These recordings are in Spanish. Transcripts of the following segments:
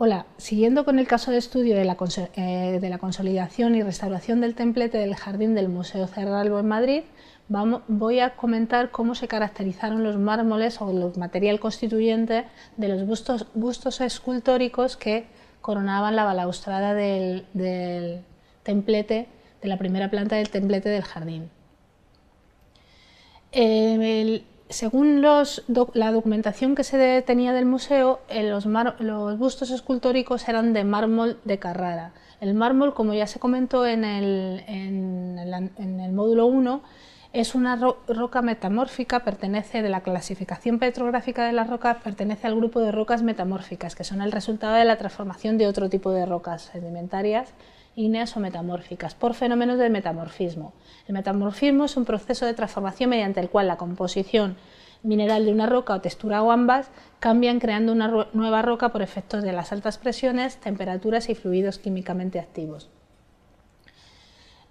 Hola, siguiendo con el caso de estudio de la consolidación y restauración del templete del jardín del Museo Cerralbo en Madrid, voy a comentar cómo se caracterizaron los mármoles o el material constituyente de los bustos escultóricos que coronaban la balaustrada del templete, de la primera planta del templete del jardín. Según la documentación que se tenía del museo, los bustos escultóricos eran de mármol de Carrara. El mármol, como ya se comentó en el módulo 1, es una roca metamórfica, pertenece de la clasificación petrográfica de las rocas, pertenece al grupo de rocas metamórficas, que son el resultado de la transformación de otro tipo de rocas sedimentarias, ígneas o metamórficas, por fenómenos del metamorfismo. El metamorfismo es un proceso de transformación mediante el cual la composición mineral de una roca o textura o ambas cambian creando una nueva roca por efectos de las altas presiones, temperaturas y fluidos químicamente activos.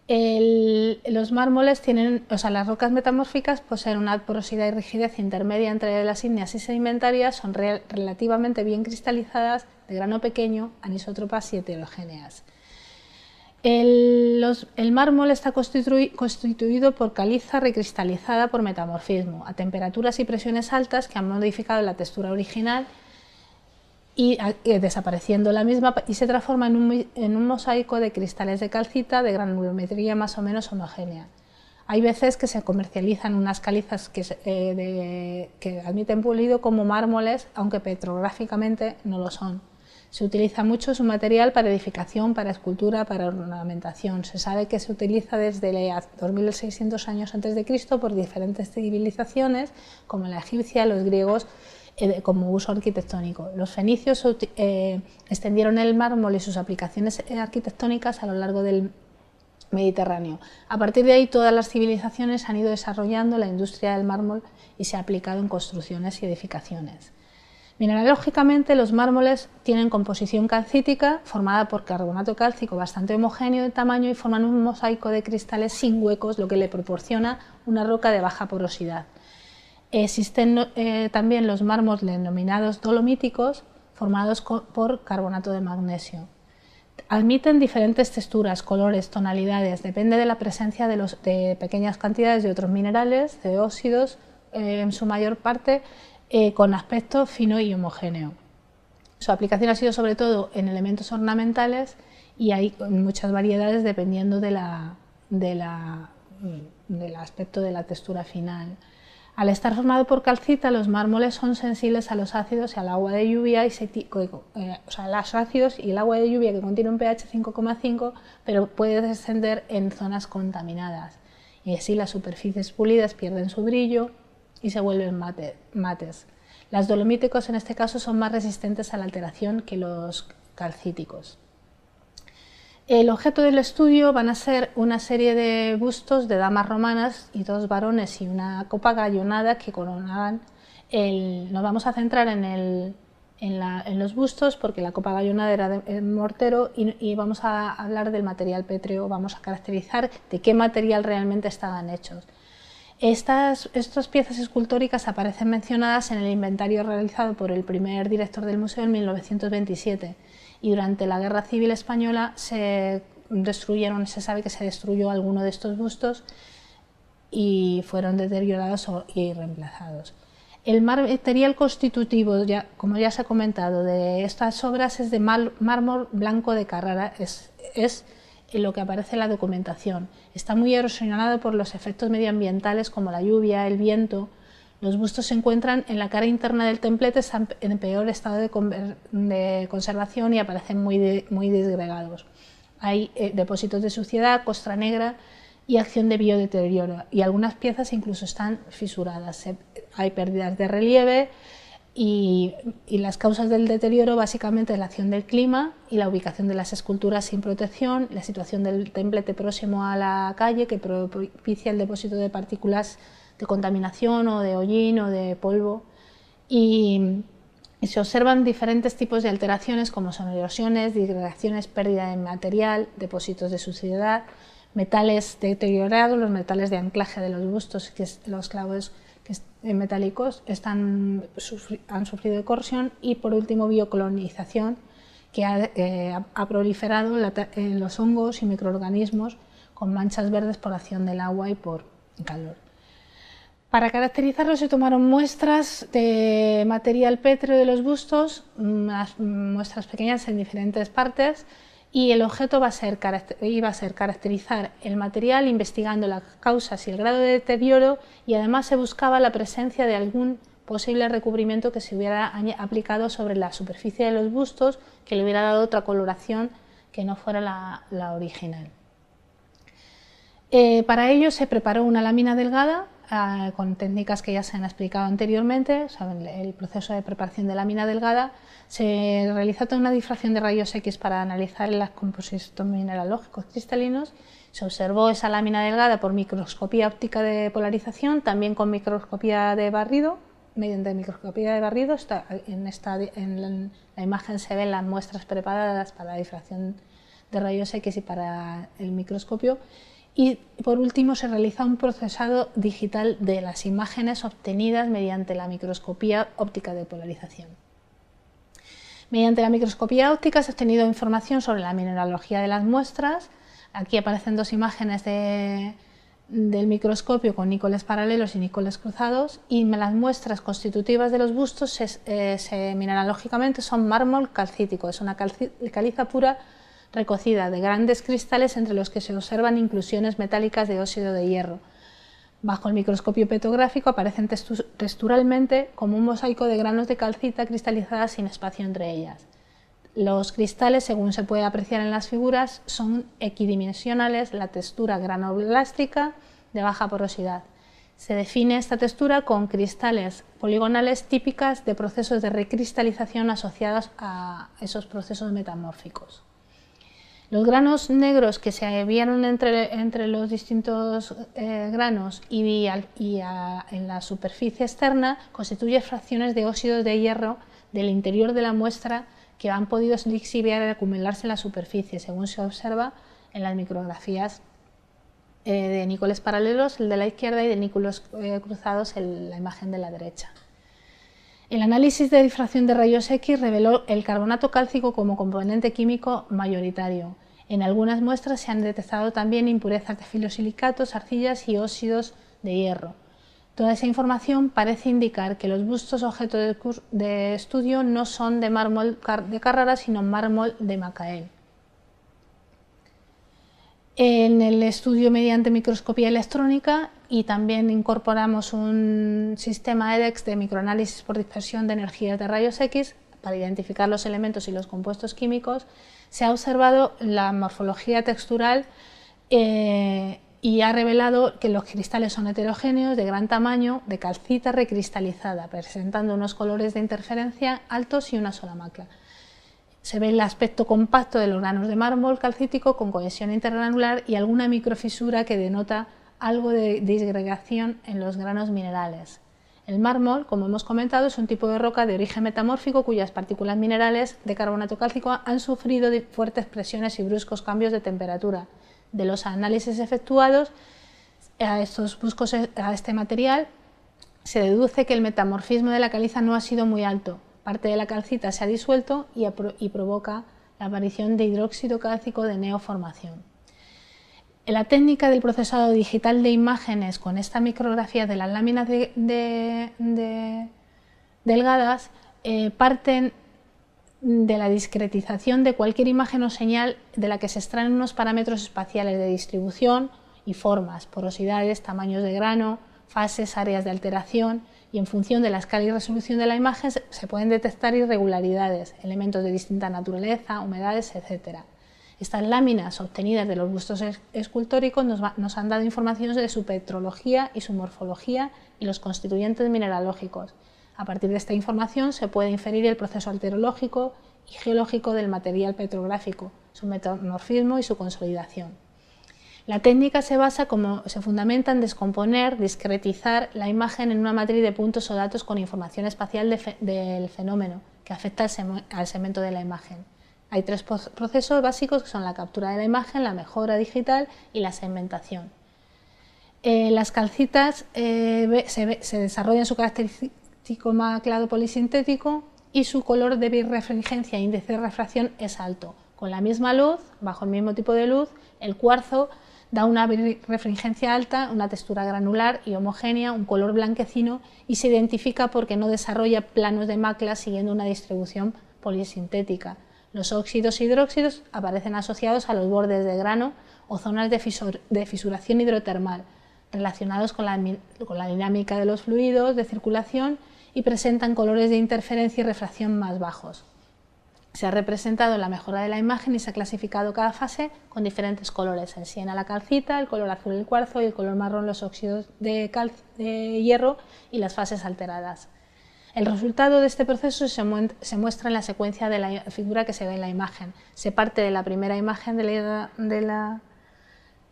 Los mármoles las rocas metamórficas poseen una porosidad y rigidez intermedia entre las ígneas y sedimentarias, son relativamente bien cristalizadas, de grano pequeño, anisótropas y heterogéneas. El mármol está constituido por caliza recristalizada por metamorfismo, a temperaturas y presiones altas que han modificado la textura original y desapareciendo la misma, y se transforma en un mosaico de cristales de calcita de granulometría más o menos homogénea. Hay veces que se comercializan unas calizas que admiten pulido como mármoles, aunque petrográficamente no lo son. Se utiliza mucho su material para edificación, para escultura, para ornamentación. Se sabe que se utiliza desde 2600 años antes de Cristo por diferentes civilizaciones, como la egipcia, los griegos, como uso arquitectónico. Los fenicios extendieron el mármol y sus aplicaciones arquitectónicas a lo largo del Mediterráneo. A partir de ahí, todas las civilizaciones han ido desarrollando la industria del mármol y se ha aplicado en construcciones y edificaciones. Mineralógicamente, los mármoles tienen composición calcítica formada por carbonato cálcico bastante homogéneo de tamaño y forman un mosaico de cristales sin huecos, lo que le proporciona una roca de baja porosidad. Existen también los mármoles denominados dolomíticos, formados por carbonato de magnesio. Admiten diferentes texturas, colores, tonalidades, depende de la presencia de pequeñas cantidades de otros minerales, de óxidos, en su mayor parte, con aspecto fino y homogéneo. Su aplicación ha sido sobre todo en elementos ornamentales y hay muchas variedades dependiendo del aspecto de la textura final. Al estar formado por calcita, los mármoles son sensibles a los ácidos y al agua de lluvia, los ácidos y el agua de lluvia, que contiene un pH 5,5, pero puede descender en zonas contaminadas, y así las superficies pulidas pierden su brillo y se vuelven mates. Las dolomíticos en este caso son más resistentes a la alteración que los calcíticos. El objeto del estudio van a ser una serie de bustos de damas romanas y dos varones y una copa gallonada que coronaban nos vamos a centrar en los bustos porque la copa gallonada era de mortero y vamos a hablar del material pétreo, vamos a caracterizar de qué material realmente estaban hechos. Estas piezas escultóricas aparecen mencionadas en el inventario realizado por el primer director del museo en 1927 y durante la Guerra Civil Española se sabe que se destruyó alguno de estos bustos y fueron deteriorados y reemplazados. El material constitutivo, como ya se ha comentado, de estas obras es de mármol blanco de Carrara, es lo que aparece en la documentación. Está muy erosionado por los efectos medioambientales como la lluvia, el viento. Los bustos se encuentran en la cara interna del templete, están en peor estado de conservación y aparecen muy disgregados. Hay depósitos de suciedad, costra negra y acción de biodeterioro, y algunas piezas incluso están fisuradas. Hay pérdidas de relieve y las causas del deterioro básicamente es la acción del clima y la ubicación de las esculturas sin protección, la situación del templete próximo a la calle que propicia el depósito de partículas de contaminación o de hollín o de polvo, y se observan diferentes tipos de alteraciones como son erosiones, disgregaciones, pérdida de material, depósitos de suciedad, metales deteriorados, los metales de anclaje de los bustos, que es los clavos metálicos han sufrido de corrosión, y por último biocolonización, que ha proliferado los hongos y microorganismos con manchas verdes por acción del agua y por calor. Para caracterizarlos se tomaron muestras de material pétreo de los bustos, unas muestras pequeñas en diferentes partes, y el objeto iba a ser caracterizar el material investigando las causas y el grado de deterioro, y además se buscaba la presencia de algún posible recubrimiento que se hubiera aplicado sobre la superficie de los bustos, que le hubiera dado otra coloración que no fuera la original. Para ello se preparó una lámina delgada con técnicas que ya se han explicado anteriormente. Saben, el proceso de preparación de lámina delgada, se realizó toda una difracción de rayos X para analizar los compuestos mineralógicos cristalinos. Se observó esa lámina delgada por microscopía óptica de polarización, también con microscopía de barrido. Mediante microscopía de barrido, en la imagen se ven las muestras preparadas para la difracción de rayos X y para el microscopio. Y por último se realiza un procesado digital de las imágenes obtenidas mediante la microscopía óptica de polarización. Mediante la microscopía óptica se ha obtenido información sobre la mineralogía de las muestras. Aquí aparecen dos imágenes del microscopio con nícoles paralelos y nícoles cruzados, y las muestras constitutivas de los bustos mineralógicamente son mármol calcítico, es una caliza pura recocida de grandes cristales entre los que se observan inclusiones metálicas de óxido de hierro. Bajo el microscopio petrográfico aparecen texturalmente como un mosaico de granos de calcita cristalizadas sin espacio entre ellas. Los cristales, según se puede apreciar en las figuras, son equidimensionales, la textura granoblástica de baja porosidad. Se define esta textura con cristales poligonales típicas de procesos de recristalización asociados a esos procesos metamórficos. Los granos negros que se vieron entre los distintos granos y en la superficie externa constituyen fracciones de óxidos de hierro del interior de la muestra que han podido lixiviar y acumularse en la superficie, según se observa en las micrografías de nícoles paralelos, el de la izquierda, y de nícoles cruzados, la imagen de la derecha. El análisis de difracción de rayos X reveló el carbonato cálcico como componente químico mayoritario. En algunas muestras se han detectado también impurezas de filosilicatos, arcillas y óxidos de hierro. Toda esa información parece indicar que los bustos objeto de estudio no son de mármol de Carrara, sino mármol de Macael. En el estudio mediante microscopía electrónica, y también incorporamos un sistema EDEX de microanálisis por dispersión de energías de rayos X para identificar los elementos y los compuestos químicos, se ha observado la morfología textural y ha revelado que los cristales son heterogéneos, de gran tamaño, de calcita recristalizada, presentando unos colores de interferencia altos y una sola macla. Se ve el aspecto compacto de los granos de mármol calcítico con cohesión intergranular y alguna microfisura que denota algo de disgregación en los granos minerales. El mármol, como hemos comentado, es un tipo de roca de origen metamórfico cuyas partículas minerales de carbonato cálcico han sufrido fuertes presiones y bruscos cambios de temperatura. De los análisis efectuados a este material, se deduce que el metamorfismo de la caliza no ha sido muy alto. Parte de la calcita se ha disuelto y provoca la aparición de hidróxido cálcico de neoformación. La técnica del procesado digital de imágenes con esta micrografía de las láminas delgadas parten de la discretización de cualquier imagen o señal de la que se extraen unos parámetros espaciales de distribución y formas, porosidades, tamaños de grano, fases, áreas de alteración, y en función de la escala y resolución de la imagen se pueden detectar irregularidades, elementos de distinta naturaleza, humedades, etc. Estas láminas obtenidas de los bustos escultóricos nos han dado información de su petrología y su morfología y los constituyentes mineralógicos. A partir de esta información se puede inferir el proceso alterológico y geológico del material petrográfico, su metamorfismo y su consolidación. La técnica se fundamenta en descomponer, discretizar la imagen en una matriz de puntos o datos con información espacial del fenómeno que afecta al segmento de la imagen. Hay tres procesos básicos que son la captura de la imagen, la mejora digital y la segmentación. Las calcitas se desarrollan su característico maclado polisintético y su color de birrefringencia e índice de refracción es alto. Con la misma luz, bajo el mismo tipo de luz, el cuarzo da una birrefringencia alta, una textura granular y homogénea, un color blanquecino y se identifica porque no desarrolla planos de macla siguiendo una distribución polisintética. Los óxidos e hidróxidos aparecen asociados a los bordes de grano o zonas de fisuración hidrotermal, relacionados con la dinámica de los fluidos de circulación y presentan colores de interferencia y refracción más bajos. Se ha representado la mejora de la imagen y se ha clasificado cada fase con diferentes colores: el siena la calcita, el color azul el cuarzo y el color marrón los óxidos de hierro y las fases alteradas. El resultado de este proceso se muestra en la secuencia de la figura que se ve en la imagen. Se parte de la primera imagen de la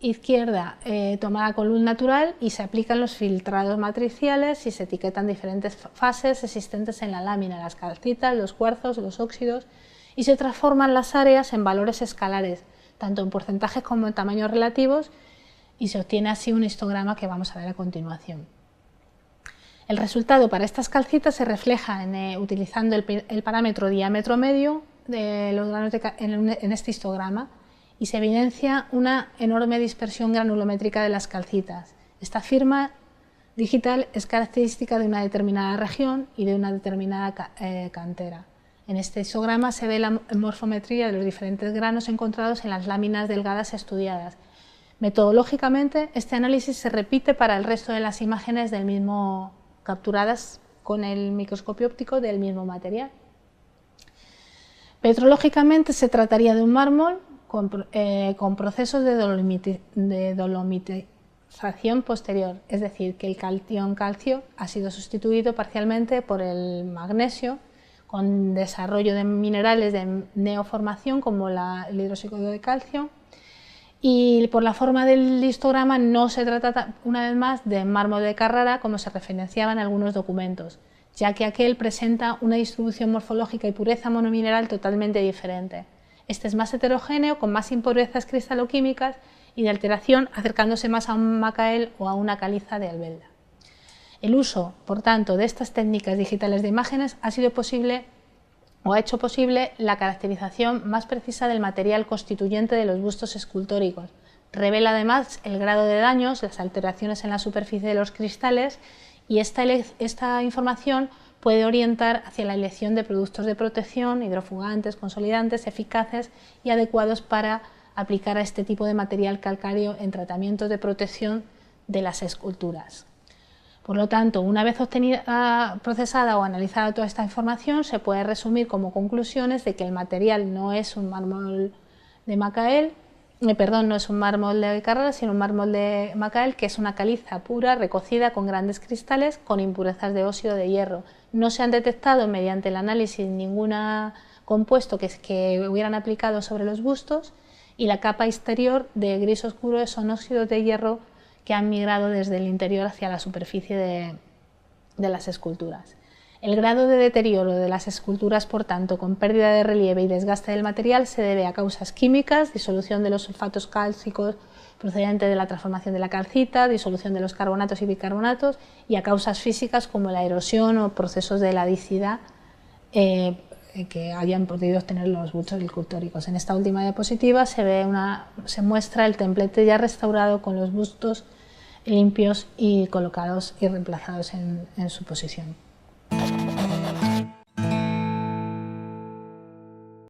izquierda tomada con luz natural y se aplican los filtrados matriciales y se etiquetan diferentes fases existentes en la lámina, las calcitas, los cuarzos, los óxidos, y se transforman las áreas en valores escalares, tanto en porcentajes como en tamaños relativos, y se obtiene así un histograma que vamos a ver a continuación. El resultado para estas calcitas se refleja utilizando el parámetro diámetro medio de los granos en este histograma, y se evidencia una enorme dispersión granulométrica de las calcitas. Esta firma digital es característica de una determinada región y de una determinada cantera. En este histograma se ve la morfometría de los diferentes granos encontrados en las láminas delgadas estudiadas. Metodológicamente, este análisis se repite para el resto de las imágenes capturadas con el microscopio óptico del mismo material. Petrológicamente se trataría de un mármol con procesos de dolomitización posterior, es decir, que el catión calcio ha sido sustituido parcialmente por el magnesio, con desarrollo de minerales de neoformación como el hidroxído de calcio, y por la forma del histograma no se trata una vez más de mármol de Carrara como se referenciaba en algunos documentos, ya que aquel presenta una distribución morfológica y pureza monomineral totalmente diferente. Este es más heterogéneo, con más impurezas cristaloquímicas y de alteración, acercándose más a un macael o a una caliza de albelda. El uso, por tanto, de estas técnicas digitales de imágenes ha sido posible o ha hecho posible la caracterización más precisa del material constituyente de los bustos escultóricos. Revela además el grado de daños, las alteraciones en la superficie de los cristales, y esta información puede orientar hacia la elección de productos de protección, hidrofugantes, consolidantes, eficaces y adecuados para aplicar a este tipo de material calcáreo en tratamientos de protección de las esculturas. Por lo tanto, una vez obtenida, procesada o analizada toda esta información, se puede resumir como conclusiones de que el material no es un mármol de Macael, no es un mármol de Carrara, sino un mármol de Macael, que es una caliza pura recocida con grandes cristales con impurezas de óxido de hierro. No se han detectado mediante el análisis ningún compuesto que hubieran aplicado sobre los bustos, y la capa exterior de gris oscuro son óxidos de hierro que han migrado desde el interior hacia la superficie de las esculturas. El grado de deterioro de las esculturas, por tanto, con pérdida de relieve y desgaste del material, se debe a causas químicas, disolución de los sulfatos cálcicos procedente de la transformación de la calcita, disolución de los carbonatos y bicarbonatos, y a causas físicas como la erosión o procesos de ladicidad que hayan podido obtener los bustos escultóricos. En esta última diapositiva se muestra el templete ya restaurado con los bustos limpios y colocados y reemplazados en su posición.